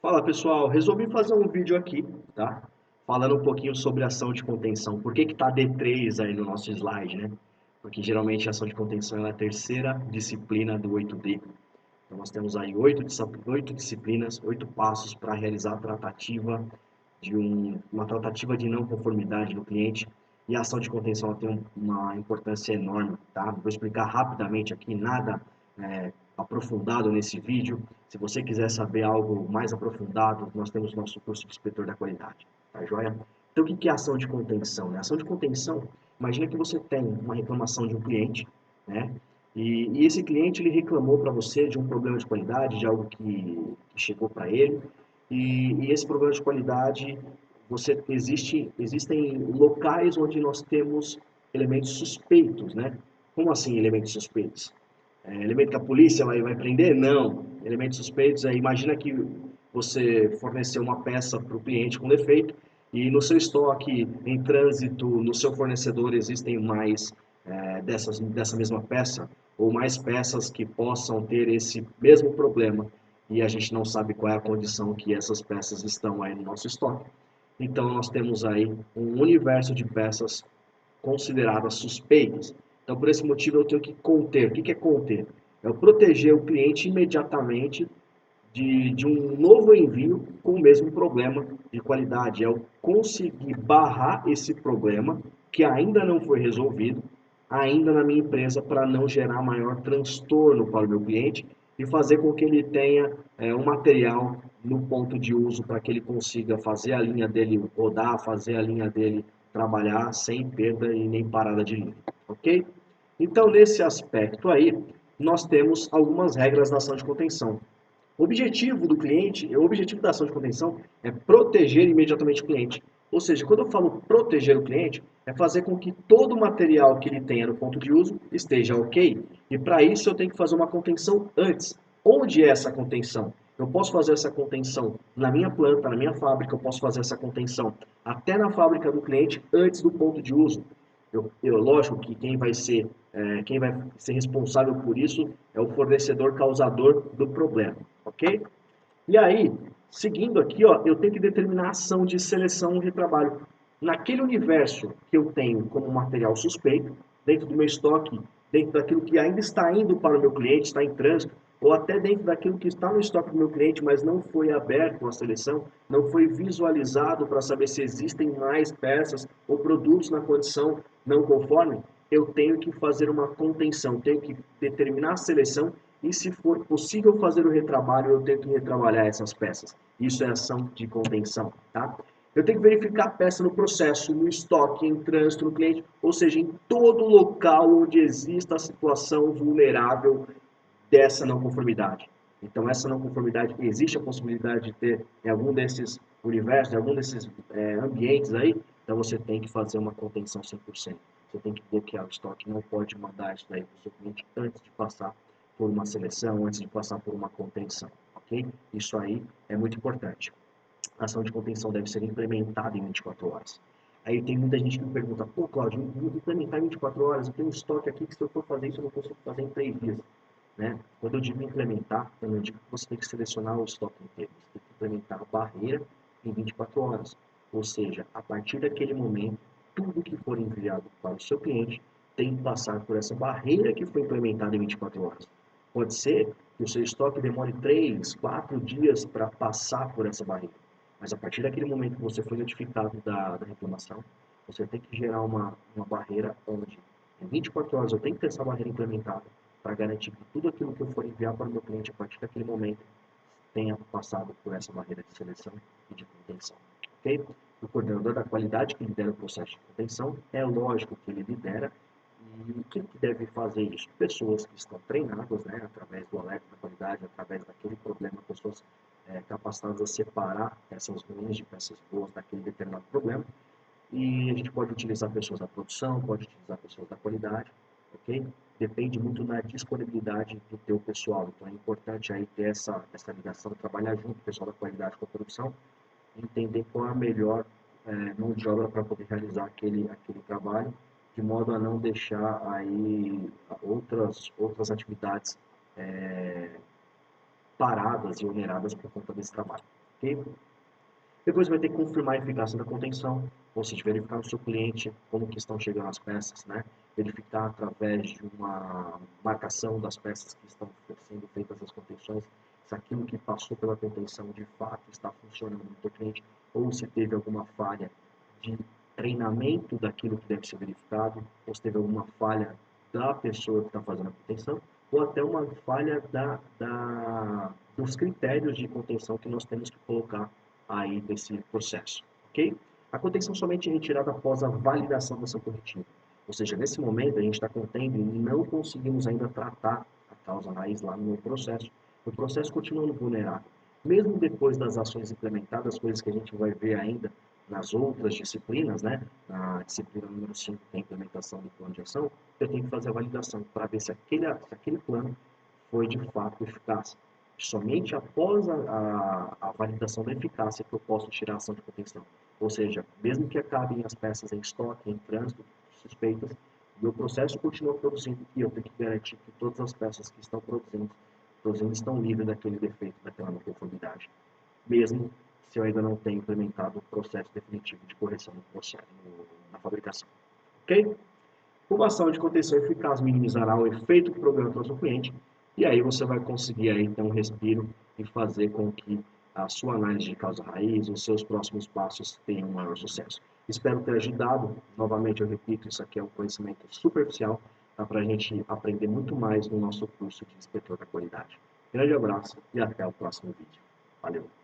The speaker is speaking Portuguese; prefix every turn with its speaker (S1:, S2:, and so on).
S1: Fala pessoal, resolvi fazer um vídeo aqui, tá? Falando um pouquinho sobre ação de contenção. Por que que tá D3 aí no nosso slide, né? Porque geralmente a ação de contenção é a terceira disciplina do 8D. Então nós temos aí oito disciplinas, 8 passos para realizar a tratativa uma tratativa de não conformidade do cliente. E a ação de contenção tem uma importância enorme, tá? Vou explicar rapidamente aqui, nada aprofundado nesse vídeo. Se você quiser saber algo mais aprofundado, nós temos nosso curso de inspetor da qualidade, tá joia? Então, o que é ação de contenção, né? Ação de contenção, imagina que você tem uma reclamação de um cliente, né? E esse cliente ele reclamou para você de um problema de qualidade, de algo que chegou para ele, e esse problema de qualidade, existem locais onde nós temos elementos suspeitos, né? Como assim elementos suspeitos? Elemento que a polícia vai prender? Não. Elementos suspeitos, imagina que você forneceu uma peça para o cliente com defeito e no seu estoque, em trânsito, no seu fornecedor existem mais dessa mesma peça ou mais peças que possam ter esse mesmo problema e a gente não sabe qual é a condição que essas peças estão aí no nosso estoque. Então nós temos aí um universo de peças consideradas suspeitas. Então, por esse motivo, eu tenho que conter. O que é conter? É proteger o cliente imediatamente de um novo envio com o mesmo problema de qualidade. É o conseguir barrar esse problema que ainda não foi resolvido, ainda na minha empresa, para não gerar maior transtorno para o meu cliente e fazer com que ele tenha um material no ponto de uso para que ele consiga fazer a linha dele rodar, fazer a linha dele trabalhar sem perda e nem parada de linha, ok? Então, nesse aspecto aí, nós temos algumas regras da ação de contenção. O objetivo do cliente, o objetivo da ação de contenção é proteger imediatamente o cliente. Ou seja, quando eu falo proteger o cliente, é fazer com que todo o material que ele tenha no ponto de uso esteja ok. E para isso eu tenho que fazer uma contenção antes. Onde é essa contenção? Eu posso fazer essa contenção na minha planta, na minha fábrica, eu posso fazer essa contenção até na fábrica do cliente antes do ponto de uso. Lógico que quem vai ser responsável por isso é o fornecedor causador do problema, ok? E aí, seguindo aqui, ó, eu tenho que determinar a ação de seleção de trabalho. Naquele universo que eu tenho como material suspeito, dentro do meu estoque, dentro daquilo que ainda está indo para o meu cliente, está em trânsito, ou até dentro daquilo que está no estoque do meu cliente, mas não foi aberto a seleção, não foi visualizado para saber se existem mais peças ou produtos na condição não conforme, eu tenho que fazer uma contenção, tenho que determinar a seleção e, se for possível fazer o retrabalho, eu tenho que retrabalhar essas peças. Isso é ação de contenção, tá? Eu tenho que verificar a peça no processo, no estoque, em trânsito, no cliente, ou seja, em todo local onde exista a situação vulnerável dessa não conformidade. Então, essa não conformidade, existe a possibilidade de ter em algum desses universos, em algum desses ambientes aí, então você tem que fazer uma contenção 100%. Você tem que bloquear o estoque, não pode mandar isso daí para o seu cliente antes de passar por uma seleção, antes de passar por uma contenção, ok? Isso aí é muito importante. A ação de contenção deve ser implementada em 24 horas. Aí tem muita gente que me pergunta, pô, Cláudio, implementar em 24 horas, eu tenho um estoque aqui que se eu for fazer isso eu não consigo fazer em 3 dias. Né? Quando eu digo implementar, eu não digo que você tem que selecionar o estoque inteiro, você tem que implementar a barreira em 24 horas. Ou seja, a partir daquele momento, tudo que for enviado para o seu cliente tem que passar por essa barreira que foi implementada em 24 horas. Pode ser que o seu estoque demore 3, 4 dias para passar por essa barreira. Mas a partir daquele momento que você foi notificado da reclamação, você tem que gerar uma barreira onde em 24 horas eu tenho que ter essa barreira implementada para garantir que tudo aquilo que eu for enviar para o meu cliente a partir daquele momento tenha passado por essa barreira de seleção e de contenção. Ok? O coordenador da qualidade que lidera o processo de contenção, é lógico que ele lidera. E quem que deve fazer isso? Pessoas que estão treinadas, né, através do alerta da qualidade, através daquele problema, pessoas capacitadas a separar peças ruins de peças boas daquele determinado problema. E a gente pode utilizar pessoas da produção, pode utilizar pessoas da qualidade, ok? Depende muito da disponibilidade do teu pessoal. Então é importante aí ter essa ligação, trabalhar junto com o pessoal da qualidade com a produção, entender qual é a melhor mão de obra para poder realizar aquele trabalho, de modo a não deixar aí outras atividades paradas e oneradas por conta desse trabalho. ok? Depois vai ter que confirmar a eficácia da contenção, ou seja, verificar no seu cliente como que estão chegando as peças, né? Verificar através de uma marcação das peças que estão sendo feitas as contenções, se aquilo que passou pela contenção de fato está funcionando no seu cliente, ou se teve alguma falha de treinamento daquilo que deve ser verificado, ou se teve alguma falha da pessoa que está fazendo a contenção, ou até uma falha dos critérios de contenção que nós temos que colocar aí desse processo, ok? A contenção somente é retirada após a validação dessa corretiva. Ou seja, nesse momento a gente está contendo e não conseguimos ainda tratar a causa raiz lá no processo. O processo continua vulnerável. Mesmo depois das ações implementadas, coisas que a gente vai ver ainda nas outras disciplinas, né? Na disciplina número 5, que é a implementação do plano de ação, eu tenho que fazer a validação para ver se aquele plano foi de fato eficaz. Somente após a validação da eficácia que eu posso tirar a ação de contenção. Ou seja, mesmo que acabem as peças em estoque, em trânsito, suspeitas, meu processo continua produzindo e eu tenho que garantir que todas as peças que estão produzindo estão livres daquele defeito, daquela não conformidade. Mesmo se eu ainda não tenho implementado o processo definitivo de correção no processo, na fabricação. Ok? Uma ação de contenção eficaz minimizará o efeito que o programa trouxe ao cliente, e aí você vai conseguir aí ter um respiro e fazer com que a sua análise de causa raiz, os seus próximos passos tenham um maior sucesso. Espero ter ajudado. Novamente, eu repito, isso aqui é um conhecimento superficial, tá, para a gente aprender muito mais no nosso curso de inspetor da qualidade. Grande abraço e até o próximo vídeo. Valeu!